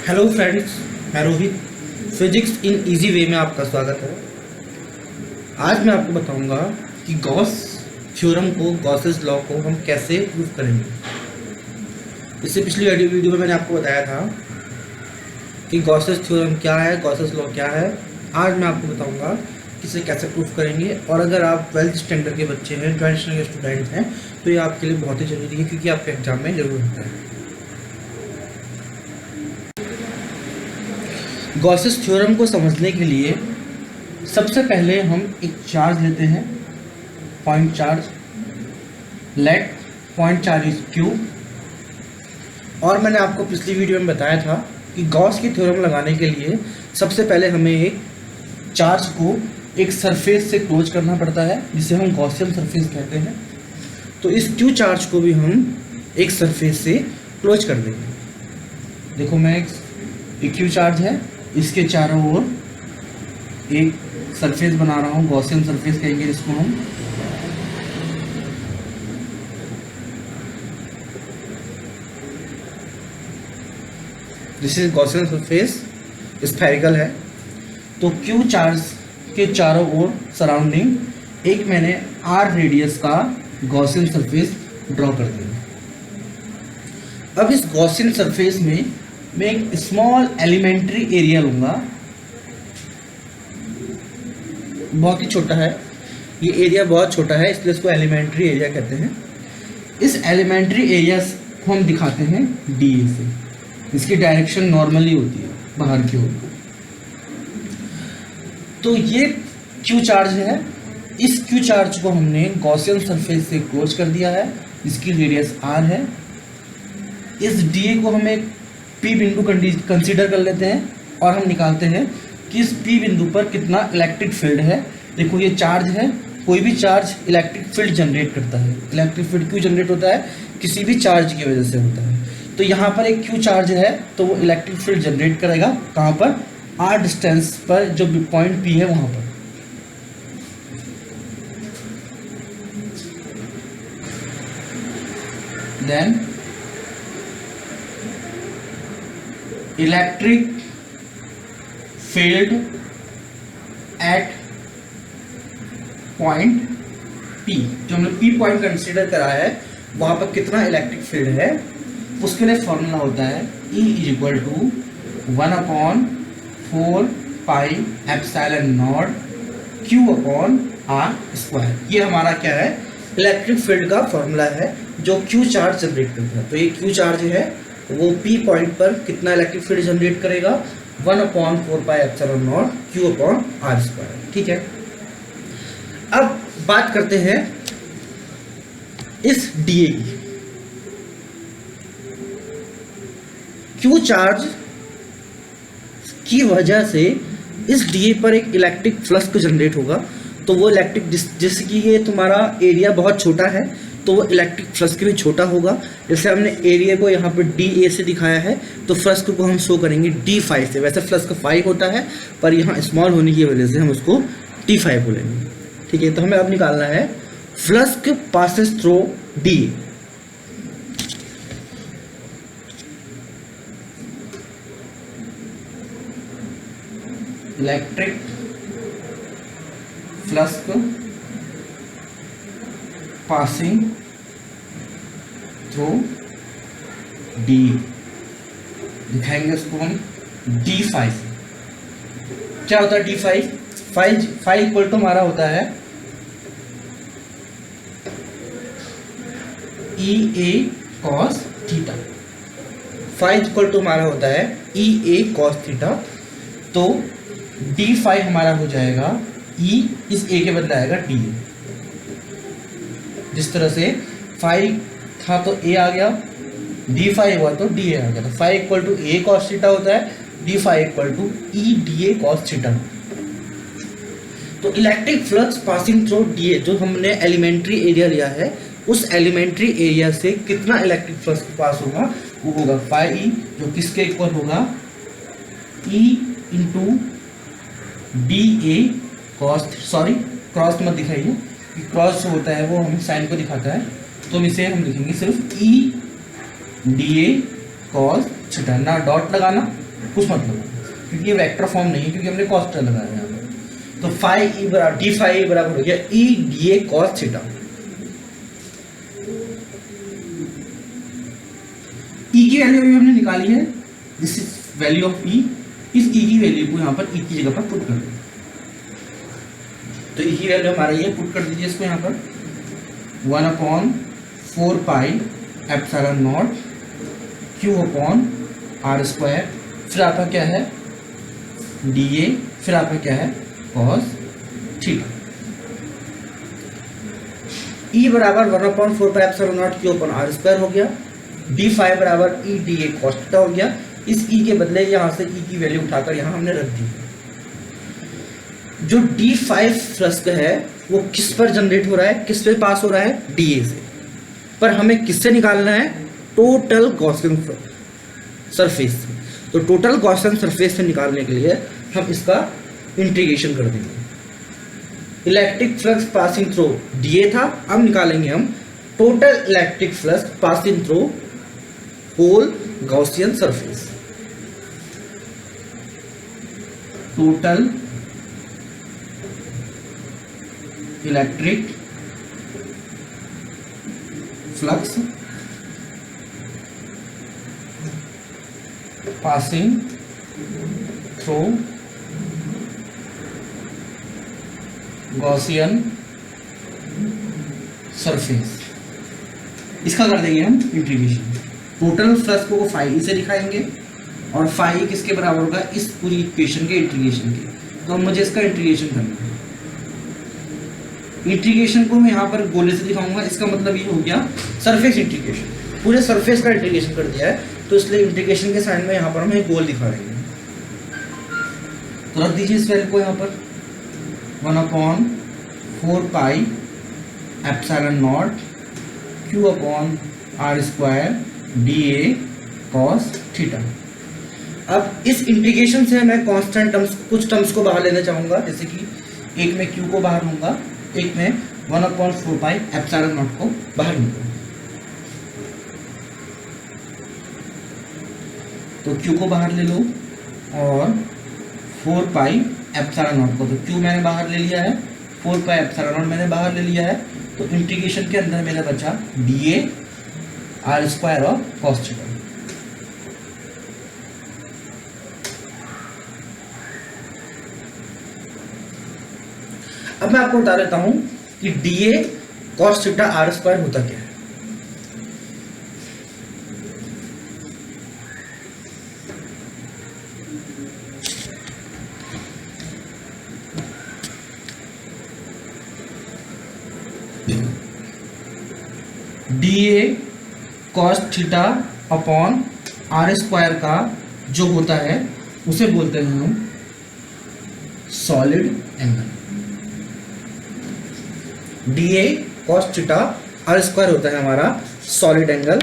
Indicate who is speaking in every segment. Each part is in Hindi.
Speaker 1: हेलो फ्रेंड्स, मैं Rohit. Physics in easy way में आपका स्वागत है। आज मैं आपको बताऊंगा कि गॉस थ्योरम को, गॉसेस लॉ को हम कैसे प्रूव करेंगे। इससे पिछली वीडियो में मैंने आपको बताया था कि गॉसेस थ्योरम क्या है, गॉसेस लॉ क्या है। आज मैं आपको बताऊंगा कि इसे कैसे प्रूव करेंगे। और अगर आप 12th स्टैंडर्ड के बच्चे हैं, 12th स्टैंडर्ड के स्टूडेंट हैं, तो ये आपके लिए बहुत ही ज़रूरी है, क्योंकि आपके एग्जाम में ज़रूर होता है। गॉसेस थ्योरम को समझने के लिए सबसे पहले हम एक चार्ज लेते हैं, point charge. Let point charge is Q. और मैंने आपको पिछली वीडियो में बताया था कि गॉस की थ्योरम लगाने के लिए सबसे पहले हमें एक चार्ज को एक सरफेस से क्लोज करना पड़ता है, जिसे हम गॉसियन सरफेस कहते हैं। तो इस क्यू चार्ज को भी हम एक सरफेस से क्लोज कर देंगे। देखो, मैं एक क्यू चार्ज है, इसके चारों ओर एक सरफेस बना रहा हूँ, गॉसियन सरफेस कहेंगे इसको हम। This is Gaussian surface, spherical है। तो क्यू चार्ज के चारों ओर सराउंडिंग एक मैंने आर रेडियस का गॉसियन सरफेस ड्रॉ कर दिया। अब इस गॉसियन सरफेस में मैं एक स्मॉल एलिमेंट्री एरिया लूँगा। बहुत ही छोटा है ये एरिया, बहुत छोटा है, इसलिए इसको एलिमेंट्री एरिया कहते हैं। इस एलिमेंट्री एरिया को हम दिखाते हैं डी ए से। इसकी डायरेक्शन नॉर्मली होती है बाहर की ओर। तो ये क्यू चार्ज है। इस क्यू चार्ज को हमने गॉसियन सरफेस से क्लोज कर दिया है, इसकी रेडियस आर है। इस डी को हम एक पी बिंदु कंसीडर कर लेते हैं और हम निकालते हैं कि इस पी बिंदु पर कितना इलेक्ट्रिक फील्ड है। देखो, ये चार्ज है, कोई भी चार्ज इलेक्ट्रिक फील्ड जनरेट करता है। इलेक्ट्रिक फील्ड क्यों जनरेट होता है? किसी भी चार्ज की वजह से होता है। तो यहाँ पर एक क्यू चार्ज है, तो वो इलेक्ट्रिक फील्ड जनरेट करेगा। कहाँ पर? आर डिस्टेंस पर, जो पॉइंट पी है वहाँ पर। Then electric field at point P, जो हमने पी पॉइंट कंसीडर करा है, वहां पर कितना इलेक्ट्रिक फील्ड है, उसके लिए फॉर्मूला होता है E = 1/4 pi epsilon not Q/r²। ये हमारा क्या है? इलेक्ट्रिक फील्ड का फॉर्मूला है जो क्यू चार्ज जनरेट करता है। तो ये क्यू चार्ज है, वो पी पॉइंट पर कितना इलेक्ट्रिक फील्ड जनरेट करेगा? 1/4 पाई एप्सिलॉन नॉट Q/r²। ठीक है। अब बात करते हैं इस डीए की। क्यू चार्ज की वजह से इस डीए पर एक इलेक्ट्रिक फ्लक्स जनरेट होगा। तो वो इलेक्ट्रिक, जैसे कि ये तुम्हारा एरिया बहुत छोटा है, तो वो इलेक्ट्रिक फ्लक्स भी छोटा होगा। जैसे हमने एरिया को यहाँ पर डी ए से दिखाया है, तो फ्लक्स को हम शो करेंगे D5 से। वैसे फ्लक्स का 5 होता है, पर यहाँ स्मॉल होने की वजह से हम उसको D5 बोलेंगे। ठीक है। तो हमें अब निकालना है flux passes through D. Electric flux passing through D, दिखाएंगे उसको हम D5। क्या होता है D5? फाइव इक्वल टू हमारा होता है EA cos theta. 5 equal to हमारा होता है EA cos थीटा। तो D5 हमारा हो जाएगा E, इस A के बदले आएगा DA। जिस तरह से 5 था तो A आ गया, D5 हुआ तो DA आ गया। तो 5 equal to A cos theta होता है, D5 equal to E DA cos theta. तो electric flux passing through DA, जो हमने एलिमेंट्री एरिया लिया है, उस एलिमेंट्री एरिया से कितना इलेक्ट्रिक फ्लक्स पास होगा? वो होगा फाई, जो किसके इक्वल होगा? E × DA cos, sorry cross मत दिखाइए, क्रॉस होता है वो हम साइन को दिखाता है। तो इसे हम लिखेंगे सिर्फ E DA cos थीटा, ना डॉट लगाना कुछ मतलब नहीं, क्योंकि ये वेक्टर फॉर्म नहीं है, क्योंकि हमने कॉस लगाया है यहाँ पर। तो फाई ई बराबर डी फाई ई बराबर हो गया E D A cos theta. E की वैल्यू अभी हमने निकाली है, this is value of E. इस ई की वैल्यू को यहाँ पर ई की जगह पर पुट कर दें। तो ई की वैल्यू हमारा ये पुट कर दीजिए इसको यहाँ पर 1/4 pi epsilon naught q upon r square, फिर आपका क्या है डी ए, फिर आपका क्या है कॉस थीटा। ई बराबर 1/4 pi epsilon naught q upon r square हो गया, डी फाइव बराबर E D A cos theta हो गया। इस ई के बदले यहाँ से ई की वैल्यू उठाकर यहाँ हमने रख दी। जो D5 फ्लक्स है वो किस पर जनरेट हो रहा है, किस पे पास हो रहा है, DA से। पर हमें किससे निकालना है, टोटल गॉसियन सरफेस से। तो टोटल गॉसियन सरफेस से निकालने के लिए हम इसका इंटीग्रेशन कर देंगे। Electric flux passing through DA था, अब निकालेंगे हम total electric flux passing through whole Gaussian surface. Total electric flux passing through Gaussian surface, इसका कर देंगे हम इंटीग्रेशन। टोटल फ्लक्स को फाई से दिखाएंगे और फाई किसके बराबर होगा, इस पूरी इक्वेशन के इंटीग्रेशन के। तो मुझे इसका इंटीग्रेशन करना है। इंटीग्रेशन को मैं यहाँ पर गोले से दिखाऊंगा, इसका मतलब ये हो गया सरफेस इंटीग्रेशन। पूरे सरफेस का इंटीग्रेशन कर दिया है, तो इसलिए इंटीग्रेशन के साइन में यहाँ पर हम एक गोल दिखा रहे हैं। तो रख दीजिए इस वैल्यू को यहाँ पर 1/4 pi epsilon naught q upon r square d A cos theta. अब इस इंटीग्रेशन से मैं कांस्टेंट टर्म्स, कुछ टर्म्स को बाहर लेना चाहूँगा, जैसे कि एक में क्यू को बाहर लूँगा, एक में 1/4 पाई एप्सिलॉन नॉट को बाहर लूँगा। तो क्यू को बाहर ले लो और 4 पाई एप्सिलॉन नॉट को, तो क्यू मैंने बाहर ले लिया है, 4 पाई एप्सिलॉन नॉट मैंने बाहर ले लिया है। तो इंटीग्रेशन के अंदर मेरा बचा डी ए आर स्क्वायर और कॉस थीटा। अब मैं आपको बता देता हूं कि d A cos theta r square होता क्या है। D A cos theta upon r square का जो होता है उसे बोलते हैं हम solid angle. D A cos theta r square होता है हमारा सॉलिड एंगल,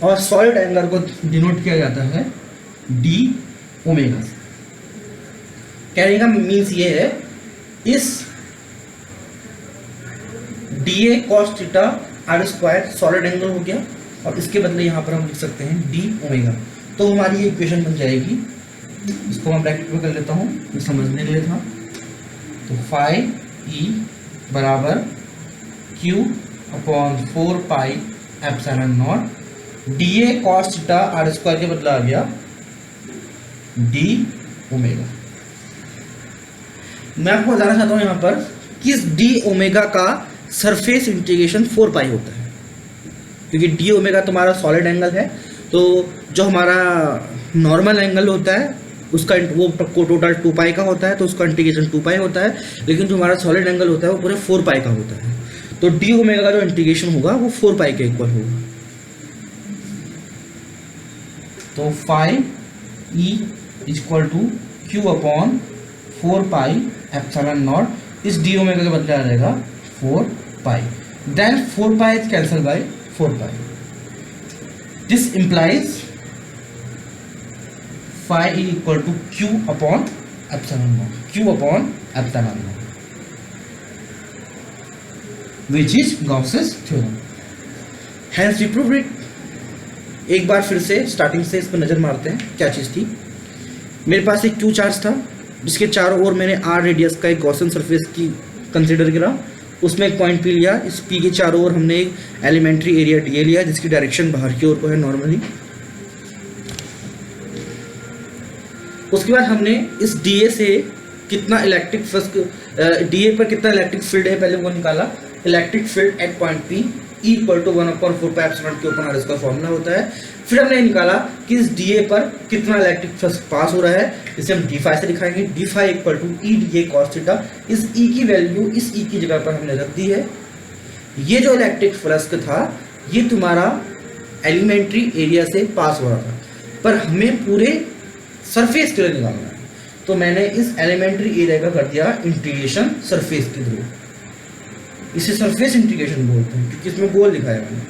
Speaker 1: और सॉलिड एंगल को डिनोट किया जाता है डी ओमेगा से। कहने का मीन्स ये है, इस d A cos theta r square solid angle हो गया, और इसके बदले यहाँ पर हम लिख सकते हैं डी ओमेगा। तो हमारी ये इक्वेशन बन जाएगी, इसको मैं ब्रैकेट में कर लेता हूँ, ये समझने के लिए था। तो फाई ई बराबर q upon 4 pi epsilon naught d A cos theta r square के बदला आ गया डी ओमेगा। मैं आपको बताना चाहता हूँ यहाँ पर कि इस डी ओमेगा का सरफेस इंटीग्रेशन 4 पाई होता है, क्योंकि डी ओमेगा तुम्हारा सॉलिड एंगल है। तो जो हमारा नॉर्मल एंगल होता है उसका वो टोटल 2 पाई का होता है, तो उसका इंटीग्रेशन 2 पाई होता है, लेकिन जो हमारा सॉलिड एंगल होता है वो पूरे 4 पाई का होता है। तो डी ओमेगा का जो इंटीग्रेशन होगा वो 4 पाई के इक्वल होगा। तो phi E is equal to Q upon 4 pi epsilon naught, इस डी ओमेगा के बदले आ जाएगा 4 pi, then 4 pi is cancel by 4 pi. This implies phi is equal to q upon epsilon naught, q upon epsilon naught, which is Gauss's theorem. Hence we proved it. एक बार फिर से स्टार्टिंग से इस पर नजर मारते हैं क्या चीज थी। मेरे पास एक क्यू चार्ज था जिसके चारों ओर मैंने आर रेडियस का एक गॉसियन सरफेस की कंसिडर करा, उसमें एक पॉइंट पी लिया। इस पी के चारों ओर हमने एक एलिमेंट्री एरिया डी ए लिया जिसकी डायरेक्शन बाहर की ओर को है नॉर्मली। उसके बाद हमने इस डी ए से कितना इलेक्ट्रिक फ्लक्स, डी ए पर कितना इलेक्ट्रिक फील्ड है पहले वो निकाला। Electric field at point P equal to 1/4πε के ऊपर आर इसका फॉर्मूला होता है। फिर हमने निकाला कि इस डी ए पर कितना इलेक्ट्रिक फ्लक्स पास हो रहा है, जिसे हम डी फाई से दिखाएंगे। D phi equal to E D A cos theta. इस ई की वैल्यू इस ई की जगह पर हमने रख दी है। ये जो इलेक्ट्रिक फ्लक्स था ये तुम्हारा एलिमेंट्री एरिया से पास हो रहा था, पर हमें पूरे सरफेस के लिए निकालना है, तो मैंने इस एलिमेंट्री एरिया का कर दिया इंटीग्रेशन सरफेस के थ्रू। इसे सरफेस इंटीग्रेशन बोलते हैं क्योंकि इसमें गोल लिखा है मैंने,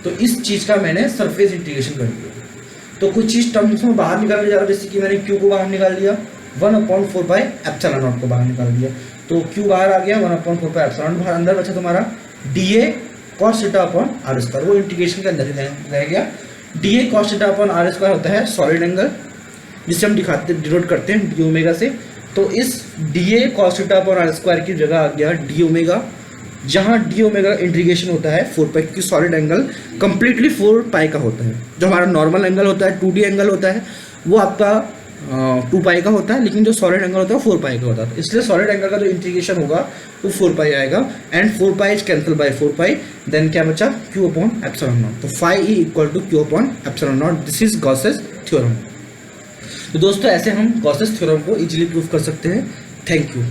Speaker 1: तो इस चीज़ का मैंने सरफेस इंटीग्रेशन कर दिया। तो कुछ चीज़ टर्म्स में बाहर निकालने जा रहा है, जैसे कि मैंने क्यू को बाहर निकाल दिया, 1/4πε0 को बाहर निकाल दिया, तो क्यू बाहर आ गया, 1/4πε0 बाहर, अंदर बचा तुम्हारा d A cos theta upon r square, वो इंटीग्रेशन के अंदर ही रह गया। D A cos theta upon r square होता है सॉलिड एंगल, जिसे हम डिनोट करते हैं डी ओमेगा से। तो इस d A cos theta upon r square की जगह आ गया डी ओमेगा, जहाँ डी ओमेगा इंटीग्रेशन होता है 4π, की सॉलिड एंगल कंप्लीटली 4π का होता है। जो हमारा नॉर्मल एंगल होता है 2D एंगल होता है वो आपका 2π का होता है, लेकिन जो सॉलिड एंगल होता है 4π का होता है। इसलिए सॉलिड एंगल का जो इंटीग्रेशन होगा वो 4π आएगा, and 4π is cancel by 4π, then क्या बचा q अपॉन एप्सिलॉन नॉट। तो phi e equal to q upon epsilon naught. This is Gauss's theorem. तो दोस्तों ऐसे हम गॉसेस थ्योरम को इजीली प्रूव कर सकते हैं। Thank you.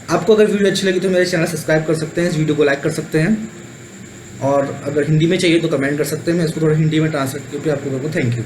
Speaker 1: आपको अगर वीडियो अच्छी लगी तो मेरे चैनल सब्सक्राइब कर सकते हैं, इस वीडियो को लाइक कर सकते हैं, और अगर हिंदी में चाहिए तो कमेंट कर सकते हैं, मैं इसको थोड़ा हिंदी में ट्रांसलेट करके आपको। Thank you.